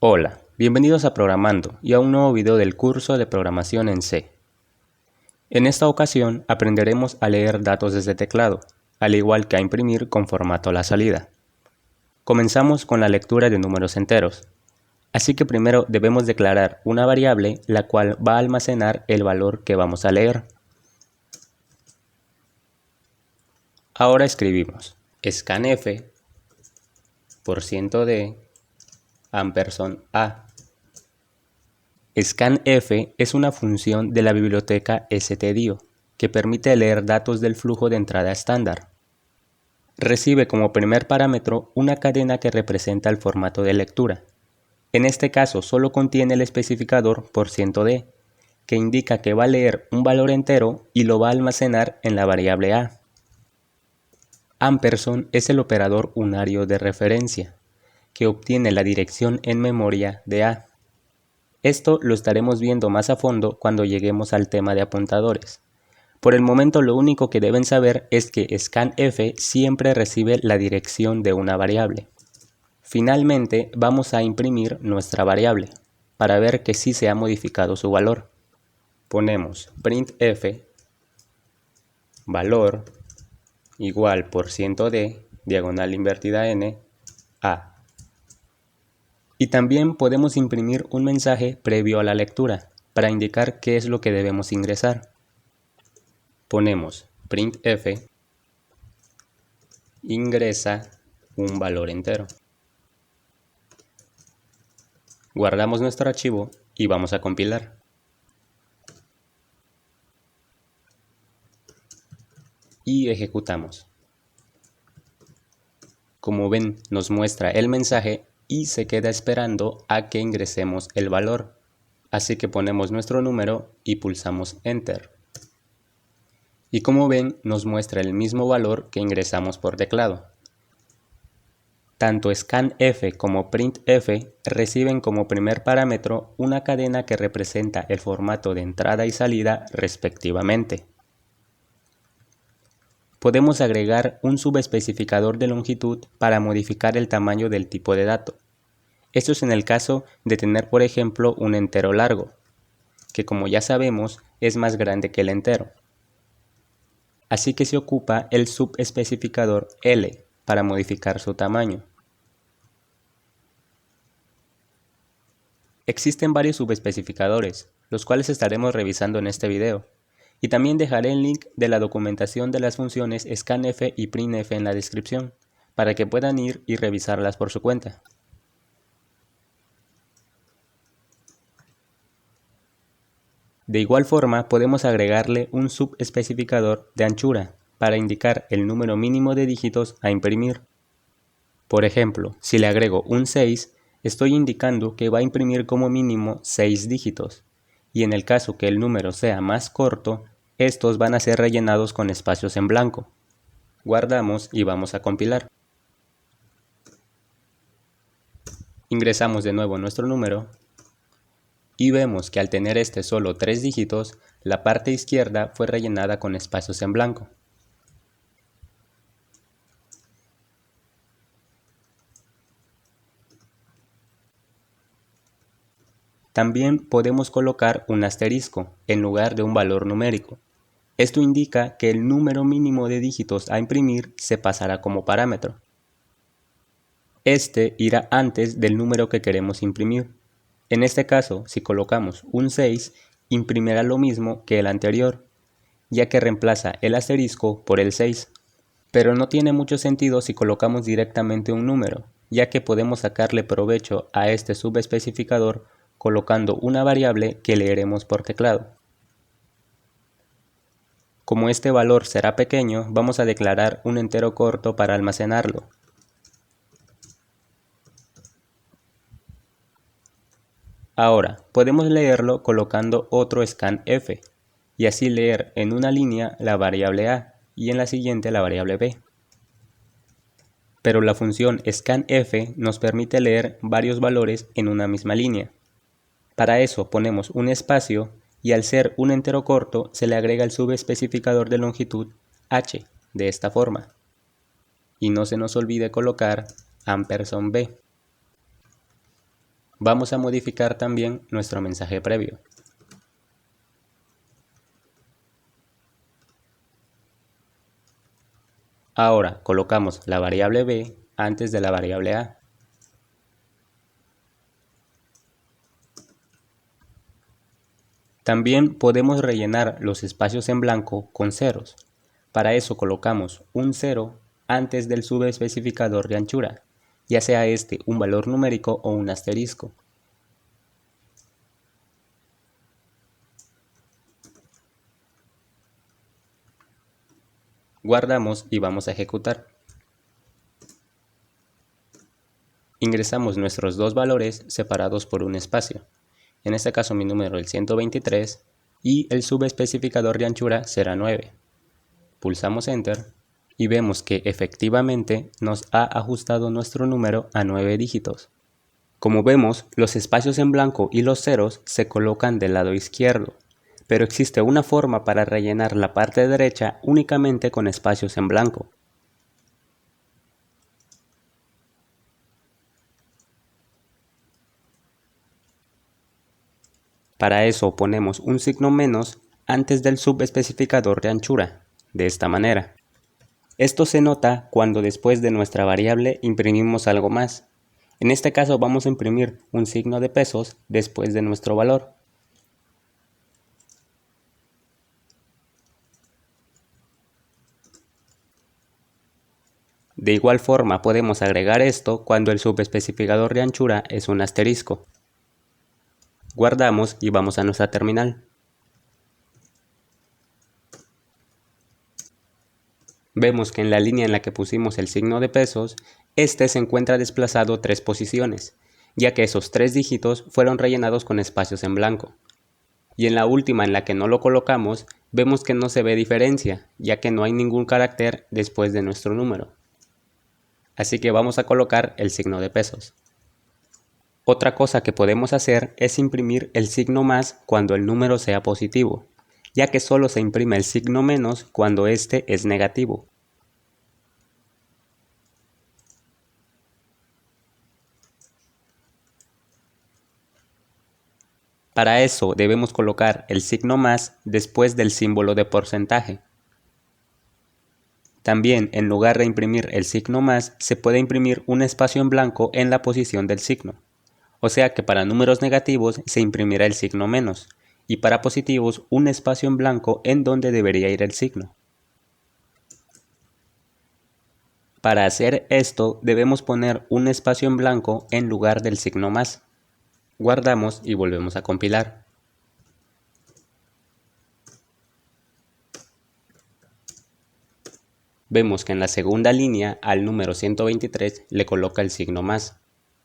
Hola, bienvenidos a Programando y a un nuevo video del curso de programación en C. En esta ocasión aprenderemos a leer datos desde teclado, al igual que a imprimir con formato a la salida. Comenzamos con la lectura de números enteros, así que primero debemos declarar una variable la cual va a almacenar el valor que vamos a leer. Ahora escribimos scanf %d $a. Scanf es una función de la biblioteca stdio que permite leer datos del flujo de entrada estándar. Recibe como primer parámetro una cadena que representa el formato de lectura. En este caso solo contiene el especificador %d, que indica que va a leer un valor entero y lo va a almacenar en la variable a. Ampersand es el operador unario de referencia, que obtiene la dirección en memoria de a. Esto lo estaremos viendo más a fondo cuando lleguemos al tema de apuntadores. Por el momento lo único que deben saber es que scanf siempre recibe la dirección de una variable. Finalmente vamos a imprimir nuestra variable, para ver que sí se ha modificado su valor. Ponemos printf valor igual %d diagonal invertida n a. Y también podemos imprimir un mensaje previo a la lectura, para indicar qué es lo que debemos ingresar. Ponemos printf ingresa un valor entero. Guardamos nuestro archivo y vamos a compilar. Y ejecutamos. Como ven, nos muestra el mensaje y se queda esperando a que ingresemos el valor. Así que ponemos nuestro número y pulsamos Enter. Y como ven, nos muestra el mismo valor que ingresamos por teclado. Tanto scanf como printf reciben como primer parámetro una cadena que representa el formato de entrada y salida respectivamente. Podemos agregar un subespecificador de longitud para modificar el tamaño del tipo de dato. Esto es en el caso de tener, por ejemplo, un entero largo, que como ya sabemos es más grande que el entero. Así que se ocupa el subespecificador L para modificar su tamaño. Existen varios subespecificadores, los cuales estaremos revisando en este video. Y también dejaré el link de la documentación de las funciones scanf y printf en la descripción, para que puedan ir y revisarlas por su cuenta. De igual forma podemos agregarle un subespecificador de anchura, para indicar el número mínimo de dígitos a imprimir. Por ejemplo, si le agrego un 6, estoy indicando que va a imprimir como mínimo 6 dígitos, y en el caso que el número sea más corto, estos van a ser rellenados con espacios en blanco. Guardamos y vamos a compilar. Ingresamos de nuevo nuestro número y vemos que al tener este solo 3 dígitos, la parte izquierda fue rellenada con espacios en blanco. También podemos colocar un asterisco en lugar de un valor numérico. Esto indica que el número mínimo de dígitos a imprimir se pasará como parámetro. Este irá antes del número que queremos imprimir. En este caso, si colocamos un 6, imprimirá lo mismo que el anterior, ya que reemplaza el asterisco por el 6. Pero no tiene mucho sentido si colocamos directamente un número, ya que podemos sacarle provecho a este subespecificador colocando una variable que leeremos por teclado. Como este valor será pequeño, vamos a declarar un entero corto para almacenarlo. Ahora, podemos leerlo colocando otro scanf, y así leer en una línea la variable a y en la siguiente la variable b. Pero la función scanf nos permite leer varios valores en una misma línea. Para eso ponemos un espacio y al ser un entero corto se le agrega el subespecificador de longitud h, de esta forma. Y no se nos olvide colocar ampersand b. Vamos a modificar también nuestro mensaje previo. Ahora colocamos la variable b antes de la variable a. También podemos rellenar los espacios en blanco con ceros. Para eso colocamos un 0 antes del subespecificador de anchura, ya sea este un valor numérico o un asterisco. Guardamos y vamos a ejecutar. Ingresamos nuestros dos valores separados por un espacio. En este caso mi número es el 123 y el subespecificador de anchura será 9. Pulsamos Enter y vemos que efectivamente nos ha ajustado nuestro número a 9 dígitos. Como vemos, los espacios en blanco y los ceros se colocan del lado izquierdo, pero existe una forma para rellenar la parte derecha únicamente con espacios en blanco. Para eso ponemos un signo menos antes del subespecificador de anchura, de esta manera. Esto se nota cuando después de nuestra variable imprimimos algo más. En este caso vamos a imprimir un signo de pesos después de nuestro valor. De igual forma podemos agregar esto cuando el subespecificador de anchura es un asterisco. Guardamos y vamos a nuestra terminal. Vemos que en la línea en la que pusimos el signo de pesos, este se encuentra desplazado 3 posiciones, ya que esos 3 dígitos fueron rellenados con espacios en blanco. Y en la última en la que no lo colocamos, vemos que no se ve diferencia, ya que no hay ningún carácter después de nuestro número. Así que vamos a colocar el signo de pesos. Otra cosa que podemos hacer es imprimir el signo más cuando el número sea positivo, ya que solo se imprime el signo menos cuando este es negativo. Para eso debemos colocar el signo más después del símbolo de porcentaje. También, en lugar de imprimir el signo más, se puede imprimir un espacio en blanco en la posición del signo. O sea que para números negativos se imprimirá el signo menos, y para positivos un espacio en blanco en donde debería ir el signo. Para hacer esto debemos poner un espacio en blanco en lugar del signo más. Guardamos y volvemos a compilar. Vemos que en la segunda línea al número 123 le coloca el signo más.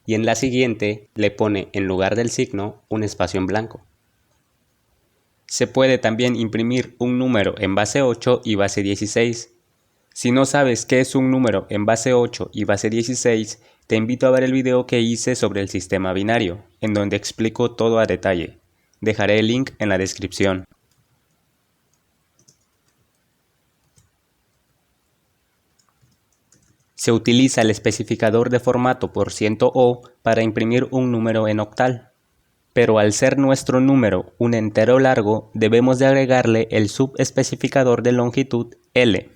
Y en la siguiente le pone en lugar del signo un espacio en blanco. Se puede también imprimir un número en base 8 y base 16. Si no sabes qué es un número en base 8 y base 16, te invito a ver el video que hice sobre el sistema binario, en donde explico todo a detalle. Dejaré el link en la descripción. Se utiliza el especificador de formato %O para imprimir un número en octal. Pero al ser nuestro número un entero largo, debemos de agregarle el subespecificador de longitud L.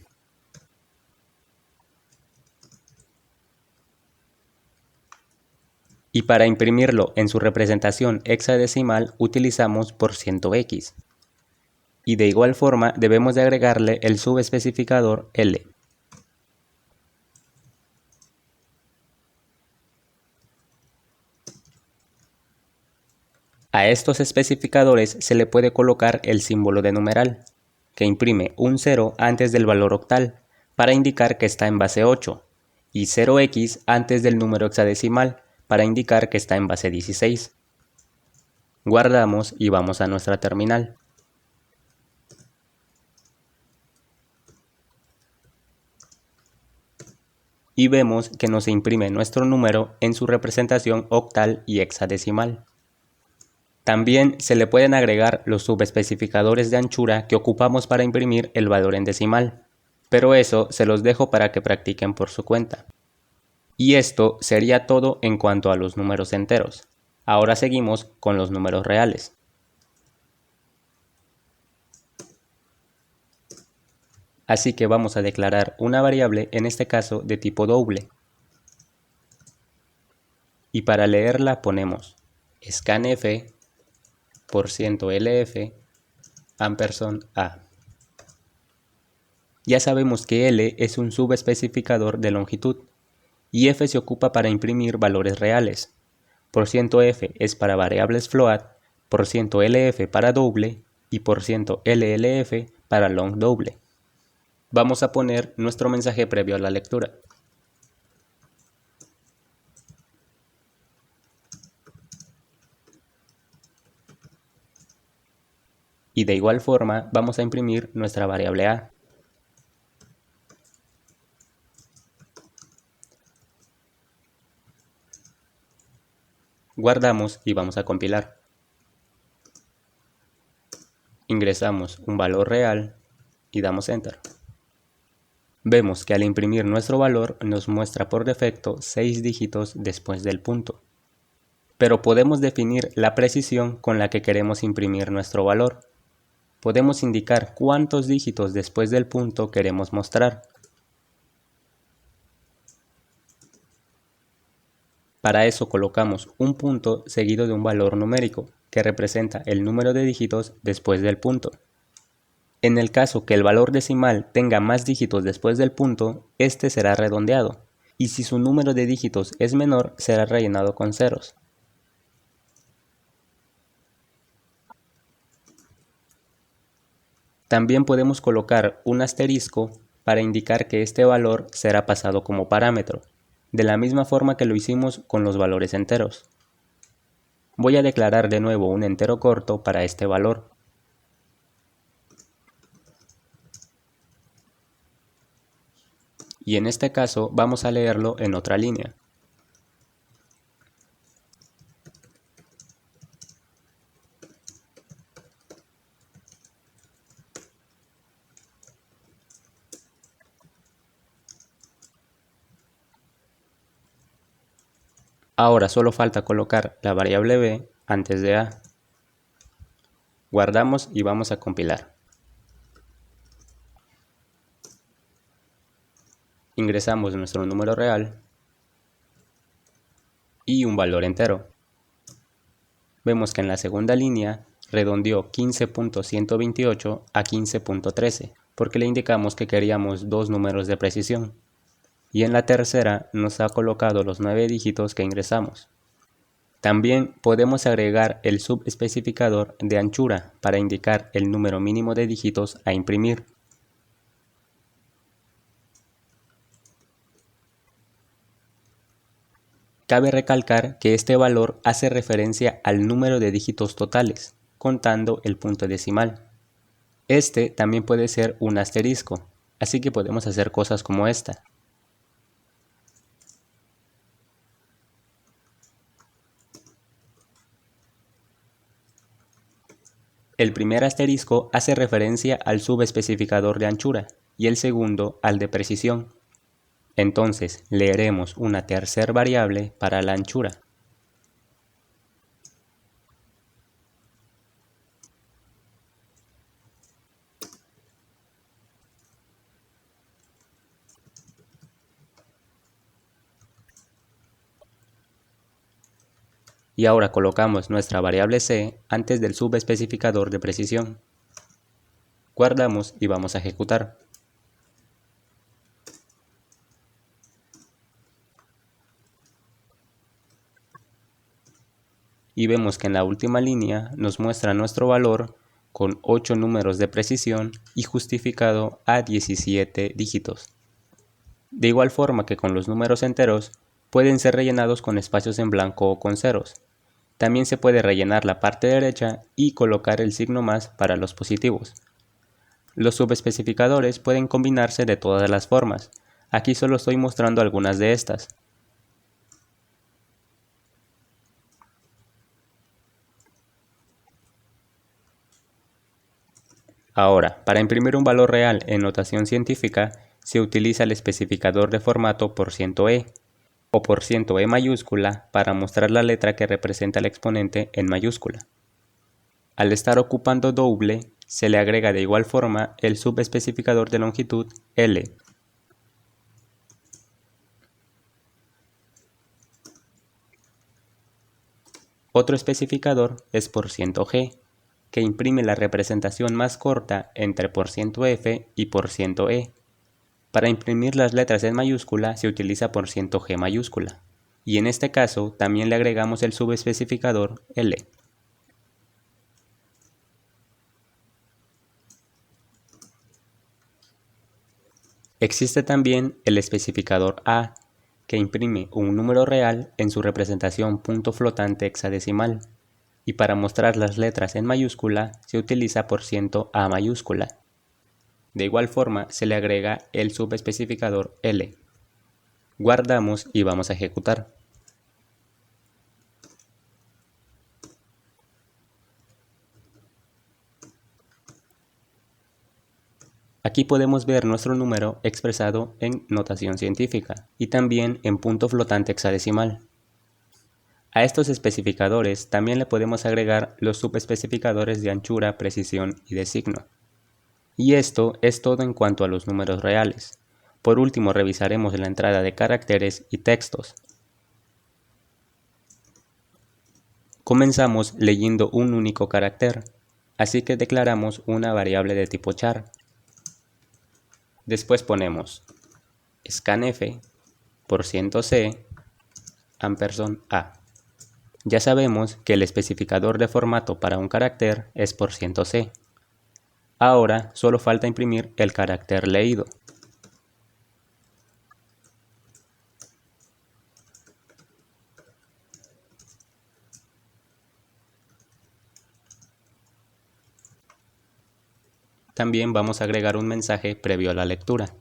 Y para imprimirlo en su representación hexadecimal utilizamos %x. Y de igual forma debemos de agregarle el subespecificador L. A estos especificadores se le puede colocar el símbolo de numeral, que imprime un 0 antes del valor octal, para indicar que está en base 8, y 0x antes del número hexadecimal, para indicar que está en base 16. Guardamos y vamos a nuestra terminal. Y vemos que nos imprime nuestro número en su representación octal y hexadecimal. También se le pueden agregar los subespecificadores de anchura que ocupamos para imprimir el valor en decimal, pero eso se los dejo para que practiquen por su cuenta. Y esto sería todo en cuanto a los números enteros. Ahora seguimos con los números reales. Así que vamos a declarar una variable, en este caso de tipo doble. Y para leerla ponemos scanf %lf &a. Ya sabemos que L es un subespecificador de longitud y F se ocupa para imprimir valores reales. %f es para variables float, %lf para doble y %llf para long doble. Vamos a poner nuestro mensaje previo a la lectura. Y de igual forma vamos a imprimir nuestra variable a. Guardamos y vamos a compilar. Ingresamos un valor real y damos Enter. Vemos que al imprimir nuestro valor nos muestra por defecto 6 dígitos después del punto. Pero podemos definir la precisión con la que queremos imprimir nuestro valor. Podemos indicar cuántos dígitos después del punto queremos mostrar. Para eso colocamos un punto seguido de un valor numérico, que representa el número de dígitos después del punto. En el caso que el valor decimal tenga más dígitos después del punto, este será redondeado, y si su número de dígitos es menor, será rellenado con ceros. También podemos colocar un asterisco para indicar que este valor será pasado como parámetro, de la misma forma que lo hicimos con los valores enteros. Voy a declarar de nuevo un entero corto para este valor. Y en este caso vamos a leerlo en otra línea. Ahora solo falta colocar la variable b antes de a. Guardamos y vamos a compilar. Ingresamos nuestro número real y un valor entero. Vemos que en la segunda línea redondeó 15.128 a 15.13, porque le indicamos que queríamos dos números de precisión. Y en la tercera nos ha colocado los 9 dígitos que ingresamos. También podemos agregar el subespecificador de anchura para indicar el número mínimo de dígitos a imprimir. Cabe recalcar que este valor hace referencia al número de dígitos totales, contando el punto decimal. Este también puede ser un asterisco, así que podemos hacer cosas como esta. El primer asterisco hace referencia al subespecificador de anchura y el segundo al de precisión. Entonces leeremos una tercera variable para la anchura. Y ahora colocamos nuestra variable c antes del subespecificador de precisión. Guardamos y vamos a ejecutar. Y vemos que en la última línea nos muestra nuestro valor con 8 números de precisión y justificado a 17 dígitos. De igual forma que con los números enteros, pueden ser rellenados con espacios en blanco o con ceros. También se puede rellenar la parte derecha y colocar el signo más para los positivos. Los subespecificadores pueden combinarse de todas las formas. Aquí solo estoy mostrando algunas de estas. Ahora, para imprimir un valor real en notación científica, se utiliza el especificador de formato %e. o %E mayúscula para mostrar la letra que representa el exponente en mayúscula. Al estar ocupando doble, se le agrega de igual forma el subespecificador de longitud L. Otro especificador es %G, que imprime la representación más corta entre %F y %E. Para imprimir las letras en mayúscula se utiliza %G mayúscula, y en este caso también le agregamos el subespecificador L. Existe también el especificador A, que imprime un número real en su representación punto flotante hexadecimal, y para mostrar las letras en mayúscula se utiliza %A mayúscula. De igual forma se le agrega el subespecificador L. Guardamos y vamos a ejecutar. Aquí podemos ver nuestro número expresado en notación científica y también en punto flotante hexadecimal. A estos especificadores también le podemos agregar los subespecificadores de anchura, precisión y de signo. Y esto es todo en cuanto a los números reales. Por último, revisaremos la entrada de caracteres y textos. Comenzamos leyendo un único carácter, así que declaramos una variable de tipo char. Después ponemos scanf, %C, &A. Ya sabemos que el especificador de formato para un carácter es %C. Ahora solo falta imprimir el carácter leído. También vamos a agregar un mensaje previo a la lectura.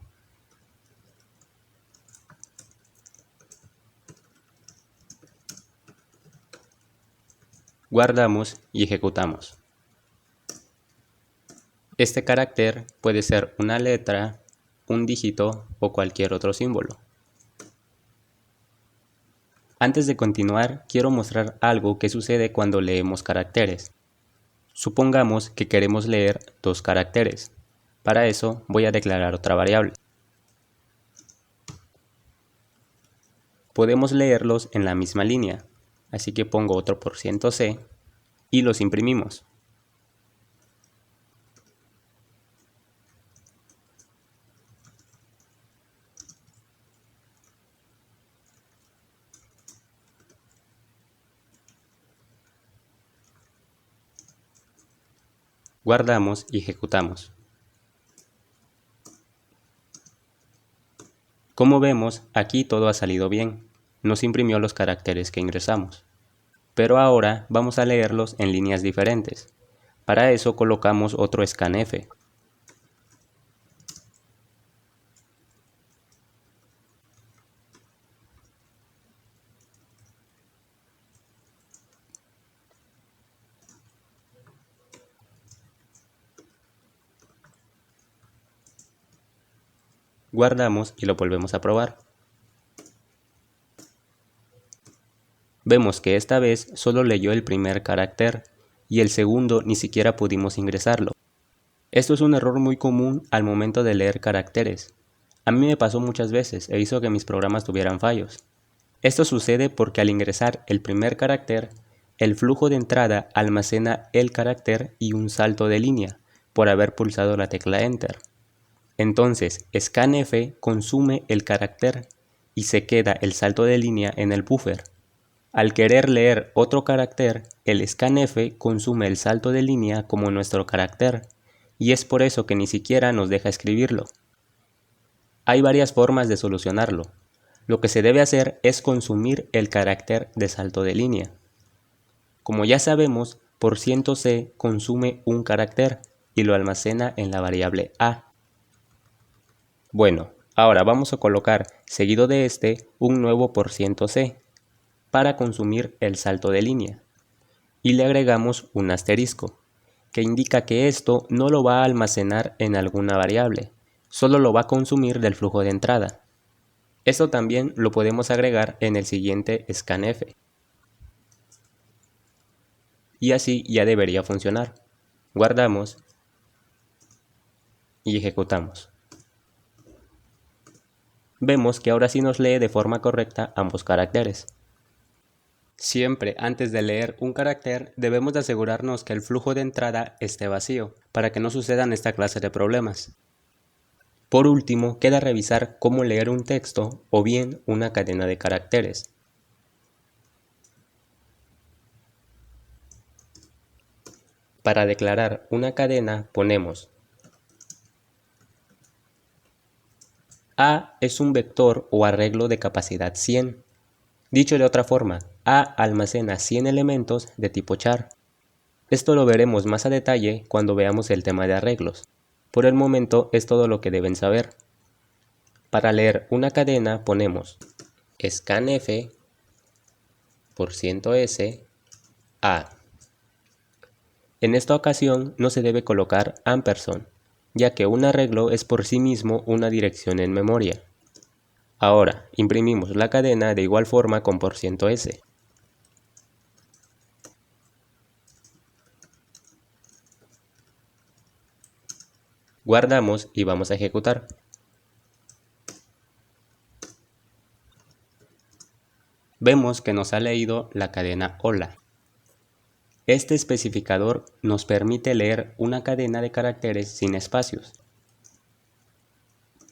Guardamos y ejecutamos. Este carácter puede ser una letra, un dígito o cualquier otro símbolo. Antes de continuar, quiero mostrar algo que sucede cuando leemos caracteres. Supongamos que queremos leer 2 caracteres. Para eso voy a declarar otra variable. Podemos leerlos en la misma línea, así que pongo otro %C y los imprimimos. Guardamos y ejecutamos. Como vemos, aquí todo ha salido bien. Nos imprimió los caracteres que ingresamos. Pero ahora vamos a leerlos en líneas diferentes. Para eso colocamos otro scanf. Guardamos y lo volvemos a probar. Vemos que esta vez solo leyó el primer carácter y el segundo ni siquiera pudimos ingresarlo. Esto es un error muy común al momento de leer caracteres. A mí me pasó muchas veces e hizo que mis programas tuvieran fallos. Esto sucede porque al ingresar el primer carácter, el flujo de entrada almacena el carácter y un salto de línea por haber pulsado la tecla Enter. Entonces, scanf consume el carácter y se queda el salto de línea en el buffer. Al querer leer otro carácter, el scanf consume el salto de línea como nuestro carácter, y es por eso que ni siquiera nos deja escribirlo. Hay varias formas de solucionarlo. Lo que se debe hacer es consumir el carácter de salto de línea. Como ya sabemos, %C consume un carácter y lo almacena en la variable A. Bueno, ahora vamos a colocar seguido de este un nuevo %C para consumir el salto de línea y le agregamos un asterisco que indica que esto no lo va a almacenar en alguna variable, solo lo va a consumir del flujo de entrada. Esto también lo podemos agregar en el siguiente scanf. Y así ya debería funcionar. Guardamos y ejecutamos. Vemos que ahora sí nos lee de forma correcta ambos caracteres. Siempre antes de leer un carácter debemos de asegurarnos que el flujo de entrada esté vacío, para que no sucedan esta clase de problemas. Por último, queda revisar cómo leer un texto o bien una cadena de caracteres. Para declarar una cadena ponemos A es un vector o arreglo de capacidad 100. Dicho de otra forma, A almacena 100 elementos de tipo char. Esto lo veremos más a detalle cuando veamos el tema de arreglos. Por el momento es todo lo que deben saber. Para leer una cadena ponemos scanf %s A. En esta ocasión no se debe colocar ampersand, ya que un arreglo es por sí mismo una dirección en memoria. Ahora imprimimos la cadena de igual forma con %s. Guardamos y vamos a ejecutar. Vemos que nos ha leído la cadena hola. Este especificador nos permite leer una cadena de caracteres sin espacios.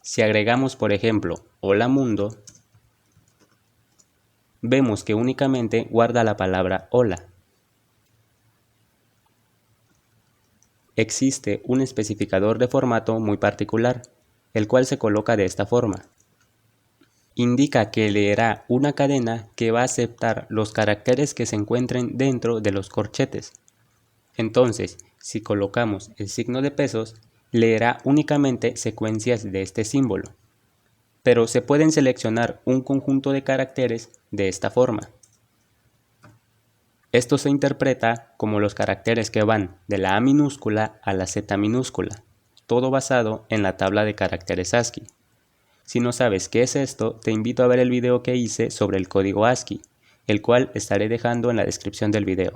Si agregamos, por ejemplo, hola mundo, vemos que únicamente guarda la palabra hola. Existe un especificador de formato muy particular, el cual se coloca de esta forma. Indica que leerá una cadena que va a aceptar los caracteres que se encuentren dentro de los corchetes. Entonces, si colocamos el signo de pesos, leerá únicamente secuencias de este símbolo. Pero se pueden seleccionar un conjunto de caracteres de esta forma. Esto se interpreta como los caracteres que van de la A minúscula a la Z minúscula, todo basado en la tabla de caracteres ASCII. Si no sabes qué es esto, te invito a ver el video que hice sobre el código ASCII, el cual estaré dejando en la descripción del video.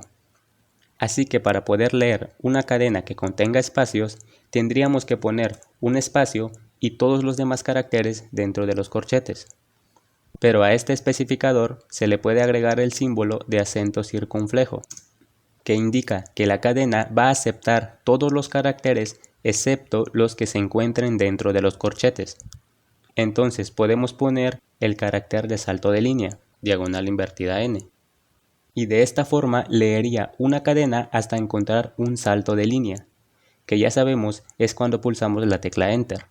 Así que para poder leer una cadena que contenga espacios, tendríamos que poner un espacio y todos los demás caracteres dentro de los corchetes. Pero a este especificador se le puede agregar el símbolo de acento circunflejo, que indica que la cadena va a aceptar todos los caracteres excepto los que se encuentren dentro de los corchetes. Entonces podemos poner el carácter de salto de línea, diagonal invertida n. Y de esta forma leería una cadena hasta encontrar un salto de línea, que ya sabemos es cuando pulsamos la tecla Enter.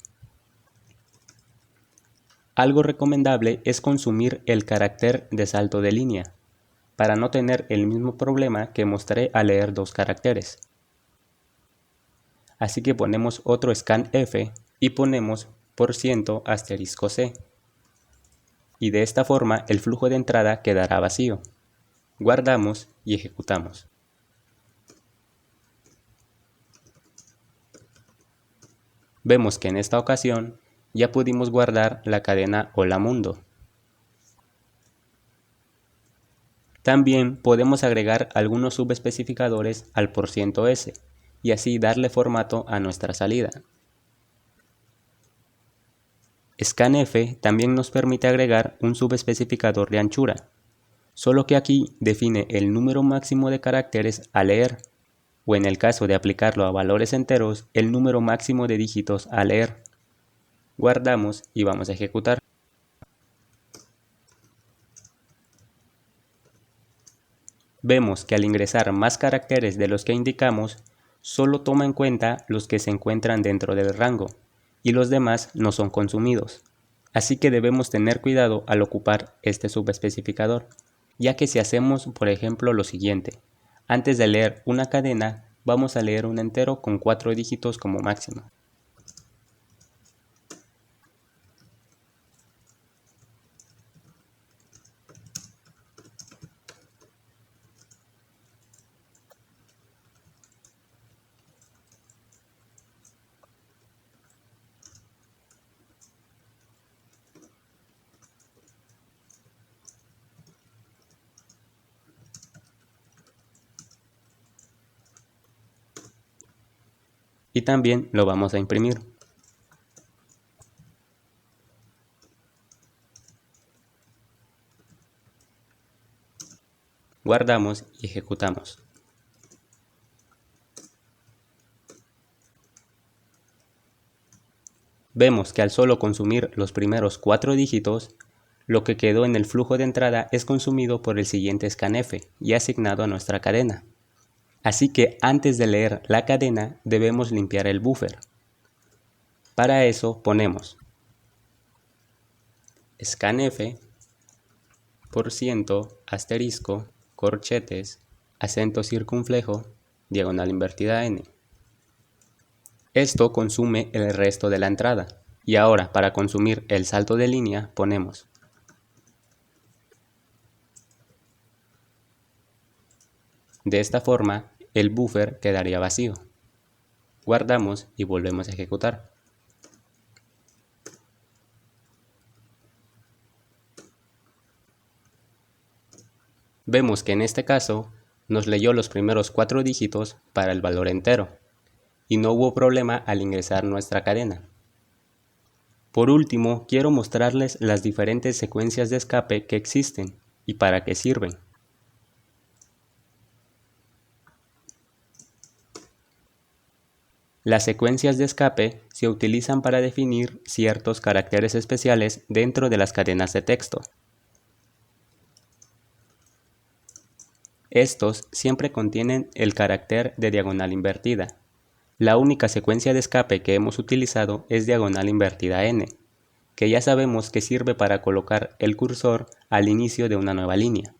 Algo recomendable es consumir el carácter de salto de línea, para no tener el mismo problema que mostré al leer dos caracteres. Así que ponemos otro scanf y ponemos %*c. Y de esta forma el flujo de entrada quedará vacío. Guardamos y ejecutamos. Vemos que en esta ocasión ya pudimos guardar la cadena hola mundo. También podemos agregar algunos subespecificadores al %s y así darle formato a nuestra salida. Scanf también nos permite agregar un subespecificador de anchura, solo que aquí define el número máximo de caracteres a leer, o en el caso de aplicarlo a valores enteros, el número máximo de dígitos a leer. Guardamos y vamos a ejecutar. Vemos que al ingresar más caracteres de los que indicamos, solo toma en cuenta los que se encuentran dentro del rango, y los demás no son consumidos. Así que debemos tener cuidado al ocupar este subespecificador, ya que si hacemos, por ejemplo, lo siguiente: antes de leer una cadena, vamos a leer un entero con 4 dígitos como máximo. y también lo vamos a imprimir. Guardamos y ejecutamos. Vemos que al solo consumir los primeros 4 dígitos, lo que quedó en el flujo de entrada es consumido por el siguiente scanf y asignado a nuestra cadena. Así que antes de leer la cadena debemos limpiar el buffer. Para eso ponemos scanf %, corchetes, acento circunflejo, diagonal invertida n. Esto consume el resto de la entrada. Y ahora, para consumir el salto de línea, ponemos de esta forma, el buffer quedaría vacío. Guardamos y volvemos a ejecutar. Vemos que en este caso nos leyó los primeros 4 dígitos para el valor entero y no hubo problema al ingresar nuestra cadena. Por último, quiero mostrarles las diferentes secuencias de escape que existen y para qué sirven. Las secuencias de escape se utilizan para definir ciertos caracteres especiales dentro de las cadenas de texto. Estos siempre contienen el carácter de diagonal invertida. La única secuencia de escape que hemos utilizado es diagonal invertida n, que ya sabemos que sirve para colocar el cursor al inicio de una nueva línea.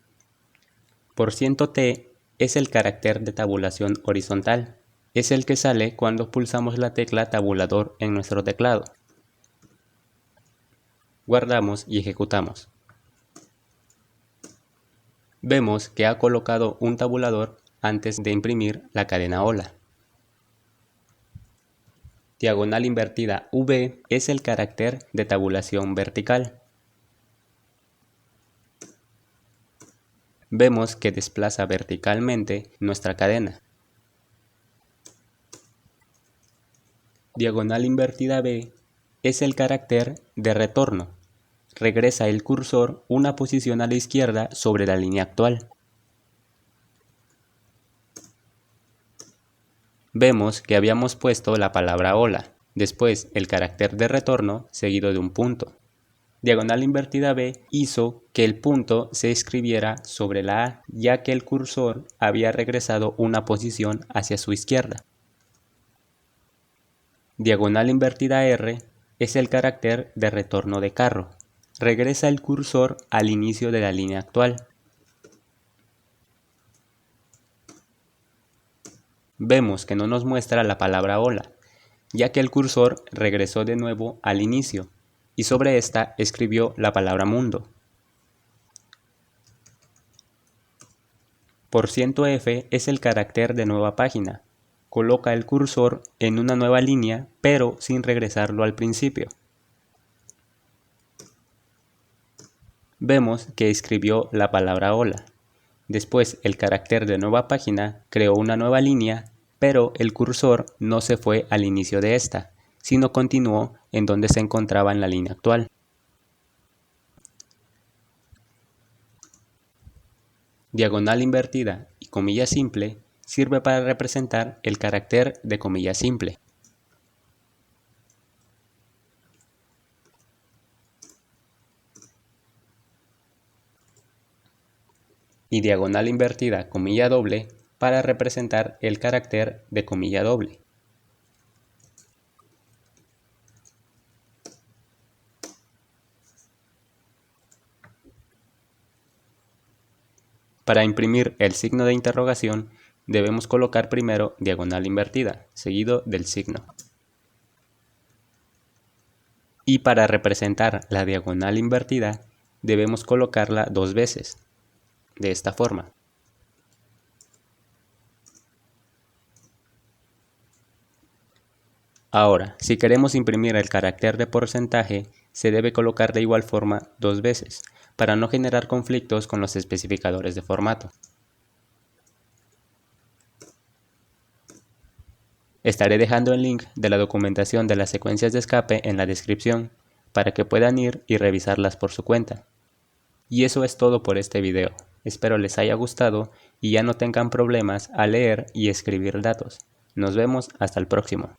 %t es el carácter de tabulación horizontal. Es el que sale cuando pulsamos la tecla tabulador en nuestro teclado. Guardamos y ejecutamos. Vemos que ha colocado un tabulador antes de imprimir la cadena hola. Diagonal invertida V es el carácter de tabulación vertical. Vemos que desplaza verticalmente nuestra cadena. Diagonal invertida B es el carácter de retorno. Regresa el cursor una posición a la izquierda sobre la línea actual. Vemos que habíamos puesto la palabra hola, después el carácter de retorno seguido de un punto. Diagonal invertida B hizo que el punto se escribiera sobre la A, ya que el cursor había regresado una posición hacia su izquierda. Diagonal invertida R es el carácter de retorno de carro. Regresa el cursor al inicio de la línea actual. Vemos que no nos muestra la palabra hola, ya que el cursor regresó de nuevo al inicio y sobre esta escribió la palabra mundo. %f es el carácter de nueva página. Coloca el cursor en una nueva línea, pero sin regresarlo al principio. Vemos que escribió la palabra hola. Después el carácter de nueva página creó una nueva línea, pero el cursor no se fue al inicio de esta, sino continuó en donde se encontraba en la línea actual. Diagonal invertida y comilla simple sirve para representar el carácter de comilla simple. Y diagonal invertida comilla doble para representar el carácter de comilla doble. Para imprimir el signo de interrogación debemos colocar primero diagonal invertida, seguido del signo. Y para representar la diagonal invertida debemos colocarla 2 veces, de esta forma. Ahora, si queremos imprimir el carácter de porcentaje, se debe colocar de igual forma 2 veces, para no generar conflictos con los especificadores de formato. Estaré dejando el link de la documentación de las secuencias de escape en la descripción para que puedan ir y revisarlas por su cuenta. Y eso es todo por este video. Espero les haya gustado y ya no tengan problemas al leer y escribir datos. Nos vemos hasta el próximo.